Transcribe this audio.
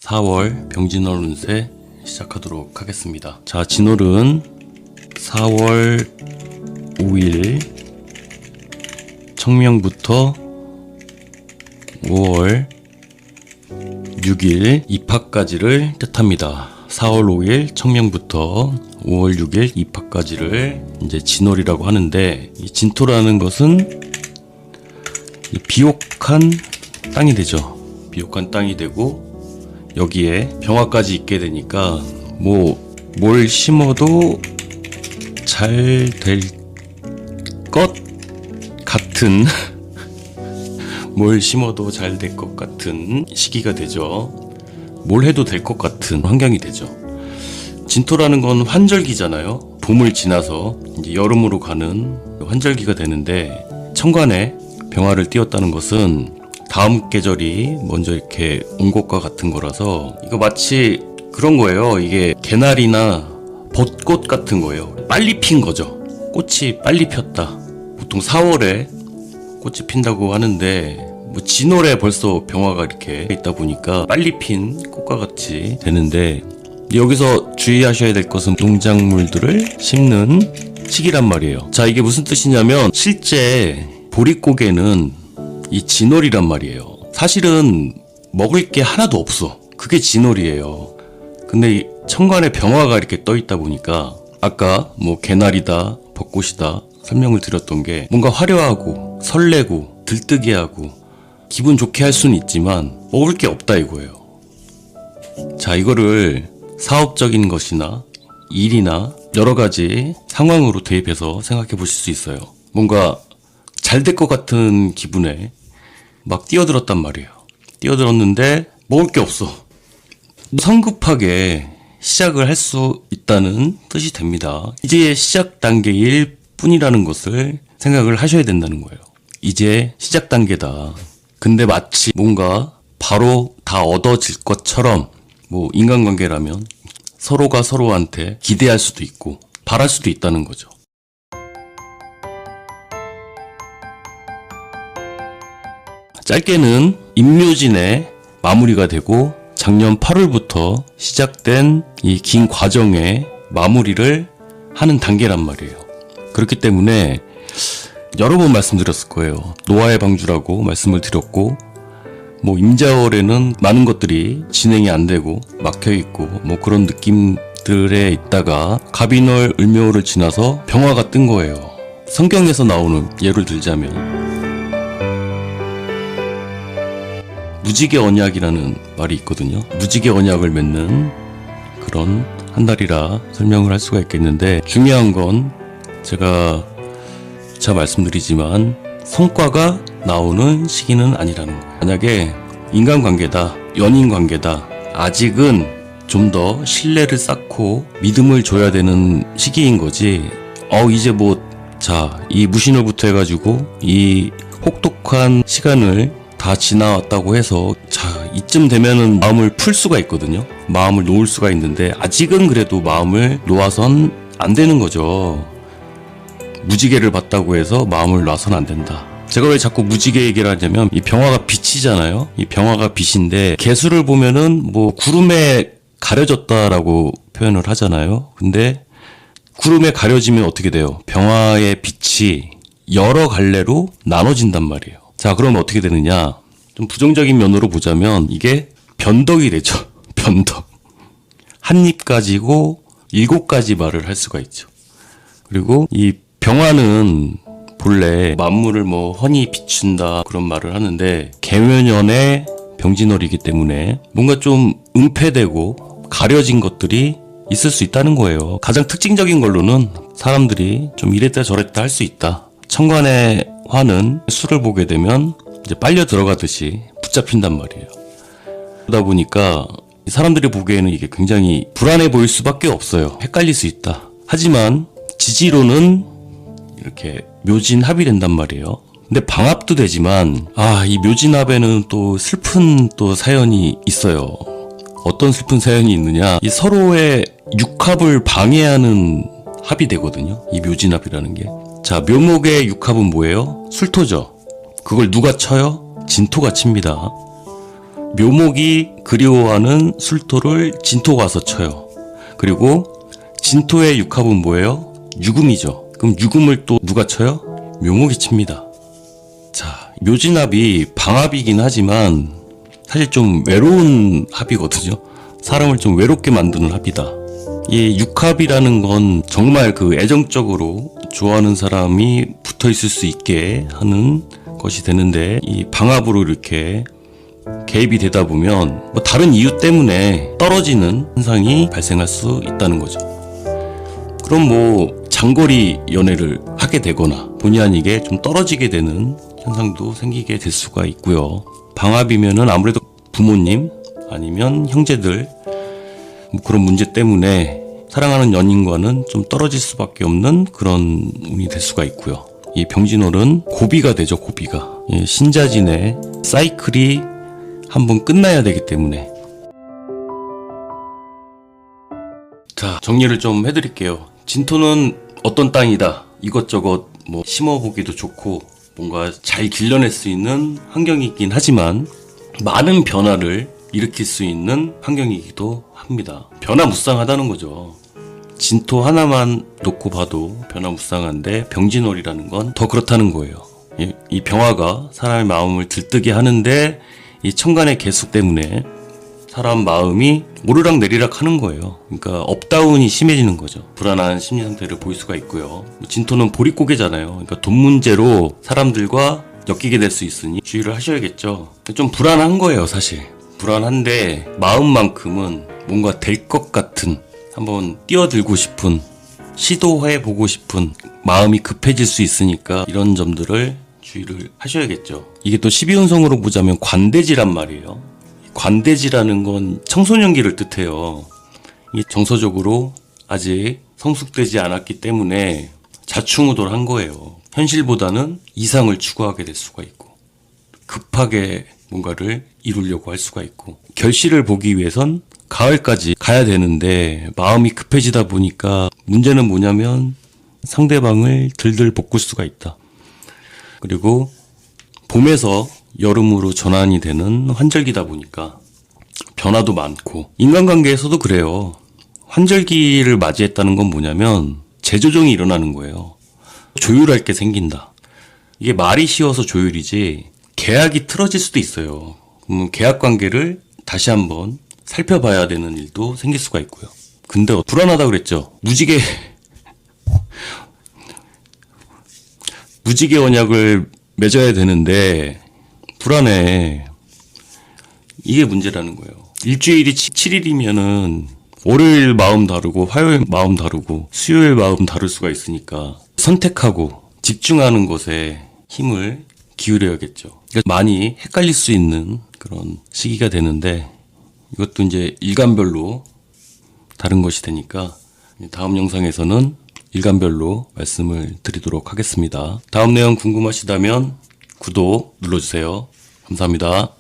4월 병진월 운세 시작하도록 하겠습니다. 자, 진월은 4월 5일 청명부터 5월 6일 입하까지를 뜻합니다. 4월 5일 청명부터 5월 6일 입하까지를 이제 진월이라고 하는데, 이 진토라는 것은 이 비옥한 땅이 되죠. 비옥한 땅이 되고 여기에 병화까지 있게 되니까 뭘 심어도 잘 될 것 같은 뭘 심어도 잘 될 것 같은 시기가 되죠. 뭘 해도 될 것 같은 환경이 되죠. 진토라는 건 환절기잖아요. 봄을 지나서 이제 여름으로 가는 환절기가 되는데, 천간에 병화를 띄웠다는 것은 다음 계절이 먼저 이렇게 온 것과 같은 거라서, 이거 마치 그런 거예요. 이게 개나리나 벚꽃 같은 거예요. 빨리 핀 거죠. 꽃이 빨리 폈다. 보통 4월에 꽃이 핀다고 하는데, 진월에 벌써 병화가 이렇게 있다 보니까 빨리 핀 꽃과 같이 되는데, 여기서 주의하셔야 될 것은 농작물들을 심는 시기란 말이에요. 자, 이게 무슨 뜻이냐면, 실제 보릿고개는 이 진월이란 말이에요. 사실은 먹을 게 하나도 없어. 그게 진월이에요. 근데 이 천간에 병화가 이렇게 떠 있다 보니까, 아까 개나리다, 벚꽃이다 설명을 드렸던 게, 뭔가 화려하고 설레고 들뜨게하고 기분 좋게 할 수는 있지만 먹을 게 없다 이거예요. 자, 이거를 사업적인 것이나 일이나 여러 가지 상황으로 대입해서 생각해 보실 수 있어요. 뭔가 잘 될 것 같은 기분에 막 뛰어들었단 말이에요. 뛰어들었는데 먹을 게 없어. 성급하게 시작을 할 수 있다는 뜻이 됩니다. 이제 시작 단계일 뿐이라는 것을 생각을 하셔야 된다는 거예요. 이제 시작 단계다. 근데 마치 뭔가 바로 다 얻어질 것처럼, 인간관계라면 서로가 서로한테 기대할 수도 있고 바랄 수도 있다는 거죠. 짧게는 임묘진에 마무리가 되고, 작년 8월부터 시작된 이 긴 과정의 마무리를 하는 단계란 말이에요. 그렇기 때문에 여러 번 말씀드렸을 거예요. 노화의 방주라고 말씀을 드렸고, 임자월에는 많은 것들이 진행이 안 되고 막혀있고 그런 느낌들에 있다가, 갑인월, 을묘월을 지나서 병화가 뜬 거예요. 성경에서 나오는 예를 들자면 무지개 언약이라는 말이 있거든요. 무지개 언약을 맺는 그런 한 달이라 설명을 할 수가 있겠는데, 중요한 건 제가 말씀드리지만 성과가 나오는 시기는 아니라는 거예요. 만약에 인간관계다, 연인관계다, 아직은 좀 더 신뢰를 쌓고 믿음을 줘야 되는 시기인 거지, 이제 이 무신월부터 해가지고 이 혹독한 시간을 다 지나왔다고 해서, 이쯤 되면은 마음을 풀 수가 있거든요. 마음을 놓을 수가 있는데, 아직은 그래도 마음을 놓아선 안 되는 거죠. 무지개를 봤다고 해서 마음을 놔선 안 된다. 제가 왜 자꾸 무지개 얘기를 하냐면, 이 병화가 빛이잖아요. 이 병화가 빛인데, 개수를 보면은 구름에 가려졌다라고 표현을 하잖아요. 근데 구름에 가려지면 어떻게 돼요? 병화의 빛이 여러 갈래로 나눠진단 말이에요. 자, 그럼 어떻게 되느냐? 좀 부정적인 면으로 보자면 이게 변덕이 되죠. 변덕. 한 입 가지고 7가지 말을 할 수가 있죠. 그리고 이 병화는 본래 만물을 훤히 비춘다 그런 말을 하는데, 개묘년의 병진월이기 때문에 뭔가 좀 은폐되고 가려진 것들이 있을 수 있다는 거예요. 가장 특징적인 걸로는 사람들이 좀 이랬다 저랬다 할 수 있다. 천간의 화는 수를 보게 되면 이제 빨려 들어가듯이 붙잡힌단 말이에요. 그러다 보니까 사람들이 보기에는 이게 굉장히 불안해 보일 수밖에 없어요. 헷갈릴 수 있다. 하지만 지지로는 이렇게 묘진합이 된단 말이에요. 근데 방합도 되지만, 이 묘진합에는 또 슬픈 사연이 있어요. 어떤 슬픈 사연이 있느냐? 이 서로의 육합을 방해하는 합이 되거든요. 이 묘진합이라는 게. 자, 묘목의 육합은 뭐예요? 술토죠. 그걸 누가 쳐요? 진토가 칩니다. 묘목이 그리워하는 술토를 진토가 와서 쳐요. 그리고 진토의 육합은 뭐예요? 유금이죠. 그럼 유금을 또 누가 쳐요? 묘목이 칩니다. 자, 묘진합이 방합이긴 하지만 사실 좀 외로운 합이거든요. 사람을 좀 외롭게 만드는 합이다. 이 육합이라는 건 정말 그 애정적으로 좋아하는 사람이 붙어 있을 수 있게 하는 것이 되는데, 이 방합으로 이렇게 개입이 되다 보면 뭐 다른 이유 때문에 떨어지는 현상이 발생할 수 있다는 거죠. 그럼 뭐 장거리 연애를 하게 되거나 본의 아니게 좀 떨어지게 되는 현상도 생기게 될 수가 있고요. 방합이면은 아무래도 부모님 아니면 형제들 뭐 그런 문제 때문에 사랑하는 연인과는 좀 떨어질 수밖에 없는 그런 운이 될 수가 있고요. 이 병진월은 고비가 되죠. 고비가. 신자진의 사이클이 한번 끝나야 되기 때문에. 자, 정리를 좀 해드릴게요. 진토는 어떤 땅이다, 이것저것 뭐 심어보기도 좋고 뭔가 잘 길러낼 수 있는 환경이긴 하지만 많은 변화를 일으킬 수 있는 환경이기도 합니다. 변화무쌍하다는 거죠. 진토 하나만 놓고 봐도 변화무쌍한데 병진월이라는 건 더 그렇다는 거예요. 이 병화가 사람의 마음을 들뜨게 하는데 이 천간의 개수 때문에 사람 마음이 오르락 내리락 하는 거예요. 그러니까 업다운이 심해지는 거죠. 불안한 심리 상태를 보일 수가 있고요. 진토는 보릿고개잖아요. 그러니까 돈 문제로 사람들과 엮이게 될 수 있으니 주의를 하셔야겠죠. 좀 불안한 거예요, 사실. 불안한데 마음만큼은 뭔가 될 것 같은, 한번 뛰어들고 싶은, 시도해보고 싶은 마음이 급해질 수 있으니까 이런 점들을 주의를 하셔야겠죠. 이게 또 12운성으로 보자면 관대지란 말이에요. 관대지라는 건 청소년기를 뜻해요. 이게 정서적으로 아직 성숙되지 않았기 때문에 자충우돌한 거예요. 현실보다는 이상을 추구하게 될 수가 있고 급하게 뭔가를 이루려고 할 수가 있고, 결실을 보기 위해선 가을까지 가야 되는데 마음이 급해지다 보니까 문제는 뭐냐면 상대방을 들들 볶을 수가 있다. 그리고 봄에서 여름으로 전환이 되는 환절기다 보니까 변화도 많고, 인간관계에서도 그래요. 환절기를 맞이했다는 건 뭐냐면 재조정이 일어나는 거예요. 조율할 게 생긴다. 이게 말이 쉬워서 조율이지 계약이 틀어질 수도 있어요. 그러면 계약 관계를 다시 한번 살펴봐야 되는 일도 생길 수가 있고요. 근데 불안하다 그랬죠. 무지개 언약을 맺어야 되는데 불안해. 이게 문제라는 거예요. 일주일이 7일이면은 월요일 마음 다르고 화요일 마음 다르고 수요일 마음 다를 수가 있으니까 선택하고 집중하는 것에 힘을 기울여야겠죠. 그러니까 많이 헷갈릴 수 있는 그런 시기가 되는데, 이것도 이제 일간별로 다른 것이 되니까 다음 영상에서는 일간별로 말씀을 드리도록 하겠습니다. 다음 내용 궁금하시다면 구독 눌러주세요. 감사합니다.